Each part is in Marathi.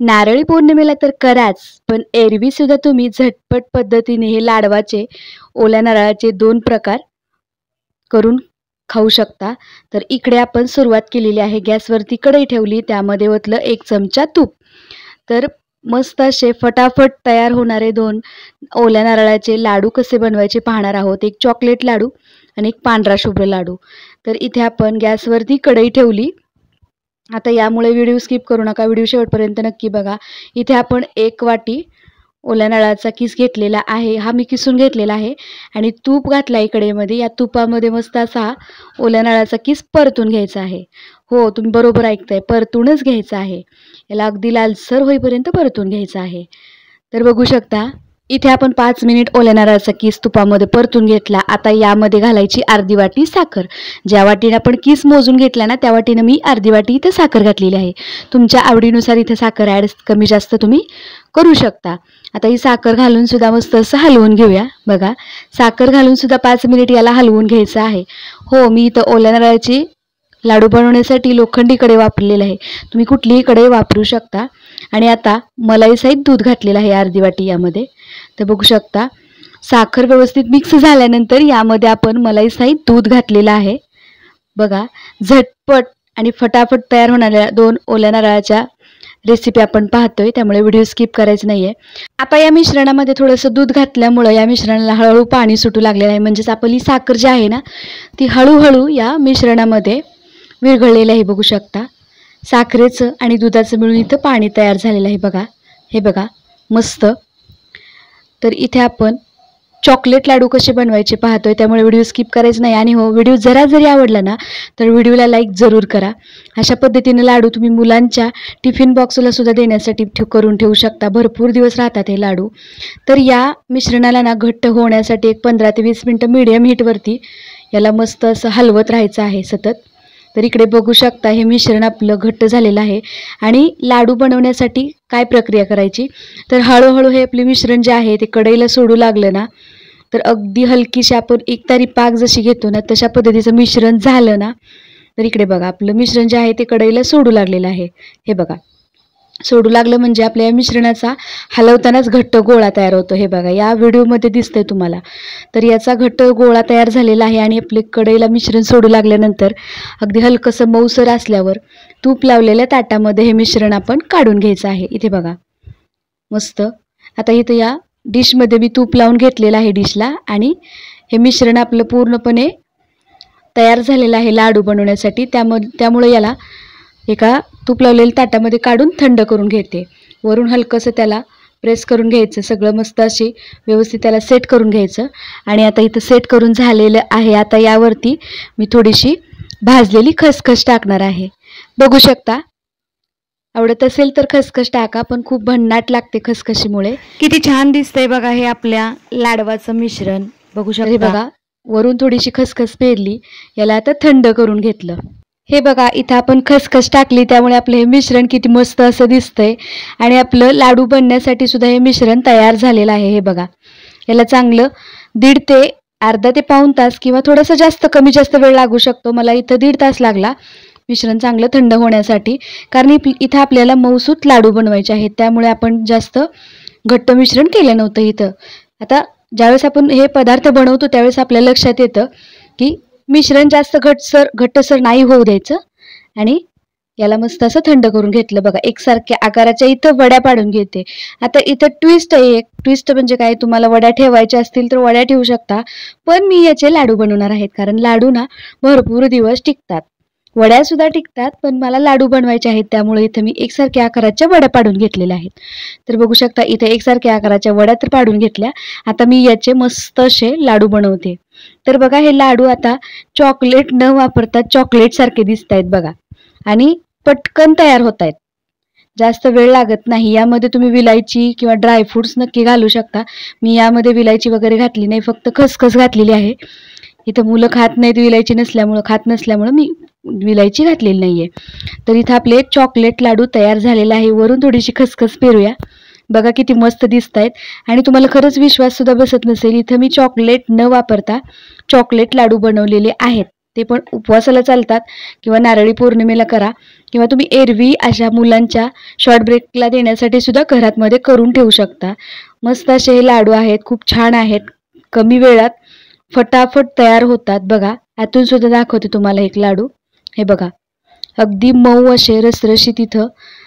नारळी पौर्णिमेला तर कराच, पण एरवी सुद्धा तुम्ही झटपट पद्धतीने हे लाडवाचे, ओल्या नारळाचे 2 प्रकार करून खाऊ शकता. तर इकडे आपण सुरुवात केलेली आहे. गॅसवरती कढई ठेवली, त्यामध्ये ओतलं 1 चमचा तूप. तर मस्त असे फटाफट तयार होणारे 2 ओल्या नारळाचे लाडू कसे बनवायचे पाहणार आहोत. एक चॉकलेट लाडू आणि एक पांढरा शुभ्र लाडू. तर इथे आपण गॅसवरती कढई ठेवली. आता यामुळे व्हिडिओ स्किप करू नका, व्हिडिओ शेवटपर्यंत नक्की बघा. इथे आपण 1 वाटी ओल्या नारळाचा किस घेतलेला आहे. हा मी किसून घेतलेला आहे आणि तूप घातला कढईमध्ये. या तुपामध्ये मस्त असा ओल्या नारळाचा किस परतून घ्यायचा आहे. हो, तुम्ही बरोबर ऐकताय, परतूनच घ्यायचा आहे. याला अगदी लालसर होईपर्यंत परतून घ्यायचा आहे. तर बघू शकता इथे आपण 5 मिनिट ओल्या नारळाचा किस तुपामध्ये परतून घेतला. आता यामध्ये घालायची अर्धी वाटी साखर. ज्या वाटीने आपण किस मोजून घेतला ना, त्या वाटीने मी अर्धी वाटी इथे साखर घातलेली आहे. तुमच्या आवडीनुसार इथे साखर ॲड कमी जास्त तुम्ही करू शकता. आता ही साखर घालून सुद्धा मस्त असं हलवून घेऊया. बघा, साखर घालून सुद्धा 5 मिनिट याला हलवून घ्यायचं आहे. हो, मी इथं ओल्या नारळाची लाडू बनवण्यासाठी लोखंडी कढई वापरलेलं आहे. तुम्ही कुठलीही कढई वापरू शकता. आणि आता मलाईसहित दूध घातलेलं आहे अर्धी वाटी यामध्ये. तर बघू शकता साखर व्यवस्थित मिक्स झाल्यानंतर यामध्ये आपण मलाईसहित दूध घातलेलं आहे. बघा, झटपट आणि फटाफट तयार होणाऱ्या 2 ओल्या नारळाच्या रेसिपी आपण पाहतोय, त्यामुळे व्हिडिओ स्किप करायचं नाहीये. आता या मिश्रणामध्ये थोडंसं दूध घातल्यामुळं या मिश्रणाला हळूहळू पाणी सुटू लागलेलं आहे. म्हणजेच आपली साखर जी आहे ना, ती हळूहळू या मिश्रणामध्ये विरघळलेलं आहे. बघू शकता साखरेचं आणि दुधाचं मिळून इथं पाणी तयार झालेलं आहे. बघा, हे बघा मस्त. तर इथे आपण चॉकलेट लाडू कसे बनवायचे पाहतोय, त्यामुळे व्हिडिओ स्किप करायचं नाही. आणि हो, व्हिडिओ जरा जरी आवडला ना, तर व्हिडिओला लाईक जरूर करा. अशा पद्धतीने लाडू तुम्ही मुलांच्या टिफिन बॉक्सला सुद्धा देण्यासाठी करून ठेवू शकता. भरपूर दिवस राहतात हे लाडू. तर या मिश्रणाला ना घट्ट होण्यासाठी एक 15 ते 20 मिनटं मीडियम हीटवरती याला मस्त असं हलवत राहायचं आहे सतत. तर इकडे बघू शकता हे मिश्रण आपलं घट्ट झालेलं आहे. आणि लाडू बनवण्यासाठी काय प्रक्रिया करायची, तर हळूहळू हे आपले मिश्रण जे आहे ते कढईला सोडू लागलं ना, तर अगदी हलकीशी आपण एकतारी पाक जशी घेतो ना, तशा पद्धतीचं मिश्रण झालं ना, तर इकडे बघा आपलं मिश्रण जे आहे ते कढईला सोडू लागलेलं आहे. हे बघा, सोडू लागलं म्हणजे आपल्या या मिश्रणाचा हलवतानाच घट्ट गोळा तयार होतो. हे बघा, या व्हिडिओमध्ये दिसतंय तुम्हाला. तर याचा घट्ट गोळा तयार झालेला आहे. आणि आपले कढईला मिश्रण सोडू लागल्यानंतर अगदी हलकंसं मऊसर असल्यावर तूप लावलेल्या ताटामध्ये हे मिश्रण आपण काढून घ्यायचं आहे. इथे बघा मस्त. आता इथं या डिशमध्ये मी तूप लावून घेतलेलं आहे डिशला. आणि हे मिश्रण आपलं पूर्णपणे तयार झालेलं आहे लाडू बनवण्यासाठी. त्यामुळे याला एका तूप लावलेल्या ताटामध्ये काढून थंड करून घेते. वरून हलकंसं त्याला प्रेस करून घ्यायचं, सगळं मस्त अशी व्यवस्थित त्याला सेट करून घ्यायचं. आणि आता इथं सेट करून झालेलं आहे. आता यावरती मी थोडीशी भाजलेली खसखस टाकणार आहे. बघू शकता, आवडत असेल तर खसखस टाका, पण खूप भन्नाट लागते खसखशीमुळे. किती छान दिसतंय बघा हे आपल्या लाडवाचं मिश्रण. बघू शकता, हे बघा वरून थोडीशी खसखस पेरली. याला आता थंड करून घेतलं. हे बघा, इथं आपण खसखस टाकली, त्यामुळे आपलं हे मिश्रण किती मस्त असं दिसतंय. आणि आपलं लाडू बनण्यासाठी सुद्धा हे मिश्रण तयार झालेलं आहे. हे बघा, याला चांगलं 1.5 ते अर्धा ते पाऊण तास किंवा थोडंसं जास्त कमी जास्त वेळ लागू शकतो. मला इथं 1.5 तास लागला मिश्रण चांगलं थंड होण्यासाठी. कारण इथं आपल्याला मऊसूत लाडू बनवायचे आहेत, त्यामुळे आपण जास्त घट्ट मिश्रण केलं नव्हतं इथं. आता ज्यावेळेस आपण हे पदार्थ बनवतो त्यावेळेस आपल्या लक्षात येतं की मिश्रण जास्त घट्टसर नाही होऊ द्यायचं. आणि याला मस्त असं थंड करून घेतलं. बघा, एकसारख्या आकाराच्या इथं वड्या पाडून घेते. आता इथं ट्विस्ट आहे एक. ट्विस्ट म्हणजे काय, तुम्हाला वड्या ठेवायच्या असतील तर वड्या ठेवू शकता, पण मी याचे लाडू बनवणार आहेत. कारण लाडू ना भरपूर दिवस टिकतात, वड्या सुद्धा टिकतात, पण मला लाडू बनवायचे आहेत, त्यामुळे इथं मी एकसारख्या आकाराच्या वड्या पाडून घेतलेल्या आहेत. तर बघू शकता इथे एकसारख्या आकाराच्या वड्या तर पाडून घेतल्या. आता मी याचे मस्त असे लाडू बनवते. तर बघा, हे लाडू आता चॉकलेट न वापरता चॉकलेट सारखे दिसत आहेत बघा. आणि पटकन तयार होत आहेत, जास्त वेळ लागत नाही. यामध्ये तुम्ही विलायची किंवा ड्रायफ्रुट्स नक्की घालू शकता. मी यामध्ये विलायची वगैरे घातली नाही, फक्त खसखस घातलेली आहे. इथं मुलं खात नाहीत विलायची नसल्यामुळं मी विलायची घातलेली नाहीये. तर इथं आपले चॉकलेट लाडू तयार झालेला आहे. वरून थोडीशी खसखस पेरूया. बघा किती मस्त दिसत आहेत. आणि तुम्हाला खरंच विश्वास सुद्धा बसत नसेल, इथं मी चॉकलेट न वापरता चॉकलेट लाडू बनवलेले आहेत. ते पण उपवासाला चालतात किंवा नारळी पौर्णिमेला करा किंवा तुम्ही एरवी अशा मुलांच्या शॉर्ट ब्रेकला देण्यासाठी सुद्धा घरामध्ये करून ठेवू शकता. मस्त असे हे लाडू आहेत, खूप छान आहेत, कमी वेळात फटाफट तयार होतात. बघा, आतून सुद्धा दाखवते तुम्हाला एक लाडू. हे बघा, अगदी मऊ असे रसरशीत इथं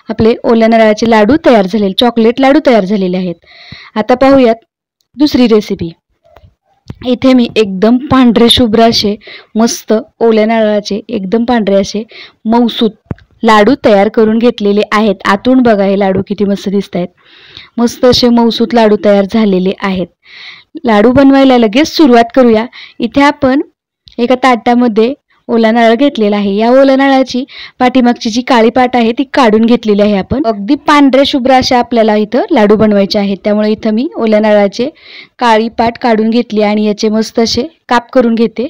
आपले ओल्या नारळाचे लाडू तयार झालेले, चॉकलेट लाडू तयार झालेले आहेत. आता पाहूयात दुसरी रेसिपी. इथे मी एकदम पांढरे शुभ्र असे मस्त ओल्या नारळाचे एकदम पांढरे असे मऊसूत लाडू तयार करून घेतलेले आहेत. आतून बघा हे लाडू किती मस्त दिसत आहेत. मस्त असे मऊसूत लाडू तयार झालेले आहेत. लाडू बनवायला लगेच सुरुवात करूया. इथे आपण एका ताटामध्ये ओला नारळ घेतलेला आहे. या ओल्या नारळाची पाठीमागची जी काळी पाट आहे ती काढून घेतलेली आहे आपण. अगदी पांढरे शुभ्र अशा आपल्याला इथं लाडू बनवायचे आहेत. त्यामुळे इथं मी ओल्या नारळाचे काळी पाट काढून घेतली आणि याचे मस्त असे काप करून घेते.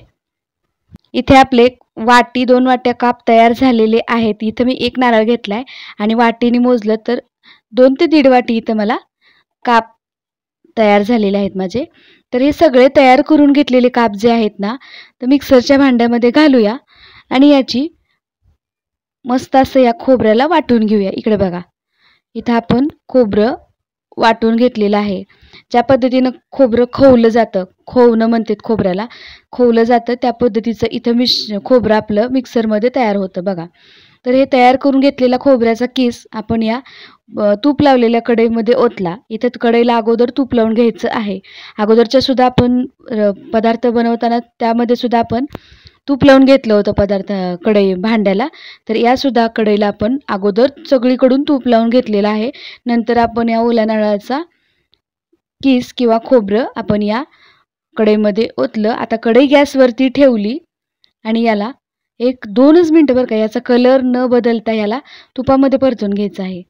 इथे आपले वाटी 2 वाट्या काप तयार झालेले आहेत. इथं मी एक नारळ घेतलाय आणि वाटीने मोजलं तर 2 ते 1.5 वाटी इथं मला काप तयार झालेले आहेत माझे. तर हे सगळे तयार करून घेतलेले काप जे आहेत ना, तर मिक्सरच्या भांड्यामध्ये घालूया आणि याची मस्त असं या खोबऱ्याला वाटून घेऊया. इकडे बघा, इथं आपण खोबरं वाटून घेतलेलं आहे. ज्या पद्धतीनं खोबरं खवलं जातं, खवणं म्हणतात खोबऱ्याला, खवलं जातं त्या पद्धतीचं इथं खोबरं आपलं मिक्सरमध्ये तयार होतं बघा. तर हे तयार करून घेतलेला खोबऱ्याचा किस आपण या तूप लावलेल्या कढईमध्ये ओतला. इथं कढईला अगोदर तूप लावून घ्यायचं आहे. अगोदरच्या सुद्धा आपण पदार्थ बनवताना त्यामध्ये सुद्धा आपण तूप लावून घेतलं होतं कढई भांड्याला. तर यासुद्धा कढईला आपण अगोदर सगळीकडून तूप लावून घेतलेलं आहे. नंतर आपण या ओल्या नारळाचा किस किंवा खोबरं आपण या कढईमध्ये ओतलं. आता कढई गॅसवरती ठेवली आणि याला 1-2च मिनटं बरं का, याचा कलर न बदलता याला तुपामध्ये परतून घ्यायचा आहे.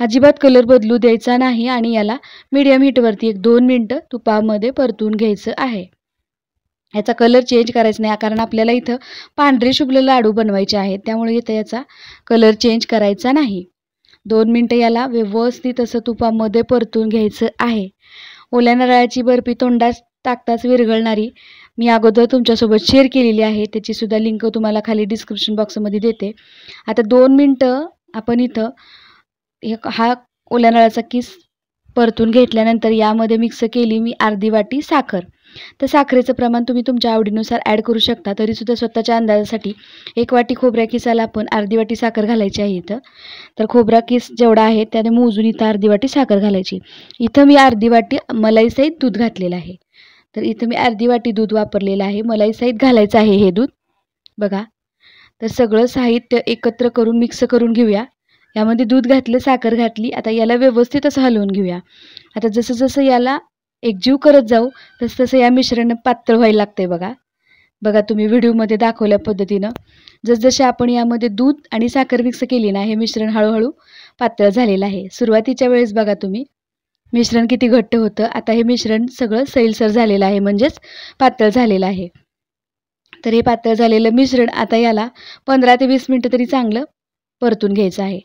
अजिबात कलर बदलू द्यायचा नाही आणि याला मीडियम हीटवरती 1-2 मिनटं तुपामध्ये परतून घ्यायचं आहे. याचा कलर चेंज करायचा नाही, कारण आपल्याला इथं पांढरे शुभ्र लाडू बनवायचे आहेत. त्यामुळे इथं याचा कलर चेंज करायचा नाही. 2 मिनटं याला व्यवस्थित असं तुपामध्ये परतून घ्यायचं आहे. ओल्या नारळाची बर्फी तोंडात टाकताच विरघळणारी मी अगोदर तुमच्यासोबत शेअर केलेली आहे. त्याची सुद्धा लिंक तुम्हाला खाली डिस्क्रिप्शन बॉक्समध्ये देते. आता 2 मिनटं आपण इथं हा ओल्या नारळाचा किस परतून घेतल्यानंतर यामध्ये मिक्स केली मी अर्धी वाटी साखर. तर साखरेचं प्रमाण तुम्ही तुमच्या आवडीनुसार ॲड करू शकता. तरीसुद्धा स्वतःच्या अंदाजासाठी 1 वाटी खोबऱ्या किसाला आपण अर्धी वाटी साखर घालायची आहे इथं. तर खोबरा किस जेवढा आहे त्याने मोजून इथं अर्धी वाटी साखर घालायची. इथं मी अर्धी वाटी मलाईसहित दूध घातलेलं आहे. तर इथं मी अर्धी वाटी दूध वापरलेलं आहे. मलाईसहित घालायचं आहे हे दूध बघा. तर सगळं साहित्य एकत्र करून मिक्स करून घेऊया. यामध्ये दूध घातलं, साखर घातली. आता याला व्यवस्थित असं हलवून घेऊया. आता जसं जसं याला एकजीव करत जाऊ तसं तसं या मिश्रण पातळ व्हायला लागतंय बघा. बघा तुम्ही व्हिडिओमध्ये दाखवल्या पद्धतीनं जसजसे आपण यामध्ये दूध आणि साखर मिक्स केली ना, हे मिश्रण हळूहळू पातळ झालेलं आहे. सुरुवातीच्या वेळेस बघा तुम्ही मिश्रण किती घट्ट होतं. आता हे मिश्रण सगळं सैलसर झालेलं आहे, म्हणजेच पातळ झालेलं आहे. तर हे पातळ झालेलं मिश्रण आता याला 15 ते 20 मिनटं तरी चांगलं परतून घ्यायचं आहे.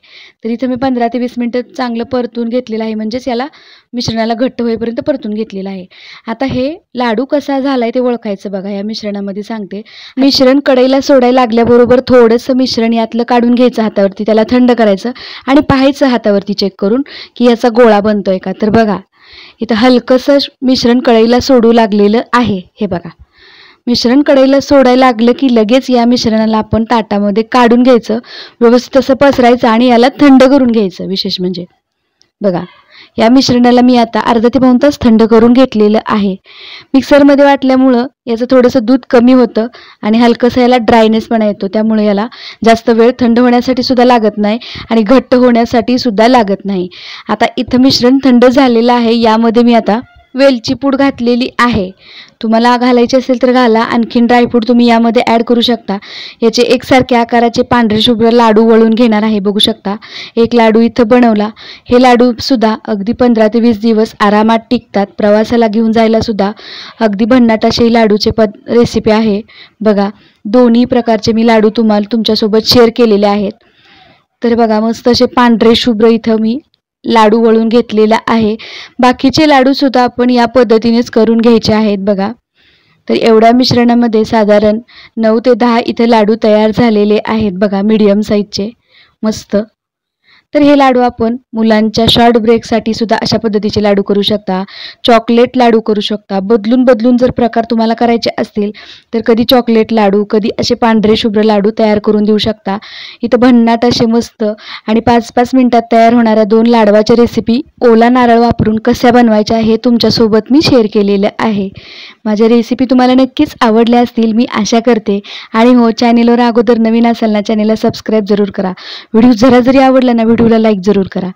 तर इथं मी 15 ते 20 मिनटं चांगलं परतून घेतलेलं आहे, म्हणजेच याला मिश्रणाला घट्ट होईपर्यंत परतून घेतलेलं आहे. आता हे लाडू कसा झालाय ते ओळखायचं बघा. या मिश्रणामध्ये सांगते, मिश्रण कढईला सोडायला लागल्याबरोबर थोडंसं मिश्रण यातलं काढून घ्यायचं हातावरती, त्याला थंड करायचं आणि पाहायचं हातावरती चेक करून की याचा गोळा बनतोय का. तर बघा इथं हलकंसं मिश्रण कढईला सोडू लागलेलं आहे. हे बघा, मिश्रण कढईला सोडायला लागलं की लगेच या मिश्रणाला आपण ताटामध्ये काढून घ्यायचं, व्यवस्थित असं पसरायचं आणि याला थंड करून घ्यायचं. विशेष म्हणजे बघा, या मिश्रणाला मी आता अर्धा ते पाऊण तास थंड करून घेतलेलं आहे. मिक्सरमध्ये वाटल्यामुळं याचं थोडंसं दूध कमी होतं आणि हलकंसं याला ड्रायनेसपणा येतो. त्यामुळे याला जास्त वेळ थंड होण्यासाठी सुद्धा लागत नाही आणि घट्ट होण्यासाठी सुद्धा लागत नाही. आता इथं मिश्रण थंड झालेलं आहे. यामध्ये मी आता वेलची पूड घातलेली आहे. तुम्हाला घालायची असेल तर घाला. आणखीन ड्रायफ्रूट तुम्ही यामध्ये ॲड करू शकता. याचे एकसारख्या आकाराचे पांढरे शुभ्र लाडू वळून घेणार आहे. बघू शकता, एक लाडू इथं बनवला. हे लाडू सुद्धा अगदी 15 ते 20 दिवस आरामात टिकतात. प्रवासाला घेऊन जायला सुद्धा अगदी भन्नाट असे लाडूचे रेसिपी आहे बघा. दोन्ही प्रकारचे मी लाडू तुमच्यासोबत शेअर केलेले आहेत. तर बघा, मस्त असे पांढरे शुभ्र इथं मी लाडू वळून घेतलेला आहे. बाकीचे लाडू सुद्धा आपण या पद्धतीनेच करून घ्यायचे आहेत बघा. तर एवढ्या मिश्रणामध्ये साधारण 9 ते 10 इथे लाडू तयार झालेले आहेत बघा, मीडियम साईजचे मस्त. तर हे लाडू आपण मुलांच्या शॉर्ट ब्रेकसाठी सुद्धा अशा पद्धतीचे लाडू करू शकता. चॉकलेट लाडू करू शकता. बदलून बदलून जर प्रकार तुम्हाला करायचे असतील तर कधी चॉकलेट लाडू, कधी असे पांढरे शुभ्र लाडू तयार करून देऊ शकता. इथं भन्नाट असे मस्त आणि 5-5 मिनिटात तयार होणाऱ्या 2 लाडवाच्या रेसिपी ओला नारळ वापरून कशा बनवायच्या हे तुमच्यासोबत मी शेअर केलेलं आहे. माझ्या रेसिपी तुम्हाला नक्कीच आवडल्या असतील मी आशा करते. आणि हो, चॅनेलवर अगोदर नवीन असाल ना, चॅनेलला सबस्क्राईब जरूर करा. व्हिडिओ जरी आवडला ना, व्हिडिओला लाईक जरूर करा.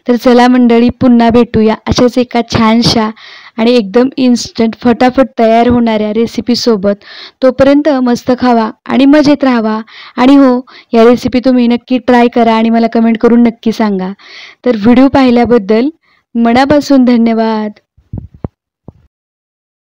तर चला मंडळी, पुन्हा भेटूया अशाच एका छानशा आणि एकदम इन्स्टंट फटाफट तयार होणाऱ्या रेसिपीसोबत. तोपर्यंत मस्त खावा आणि मजेत राहावा. आणि हो, या रेसिपी तुम्ही नक्की ट्राय करा आणि मला कमेंट करून नक्की सांगा. तर व्हिडिओ पाहिल्याबद्दल मनापासून धन्यवाद.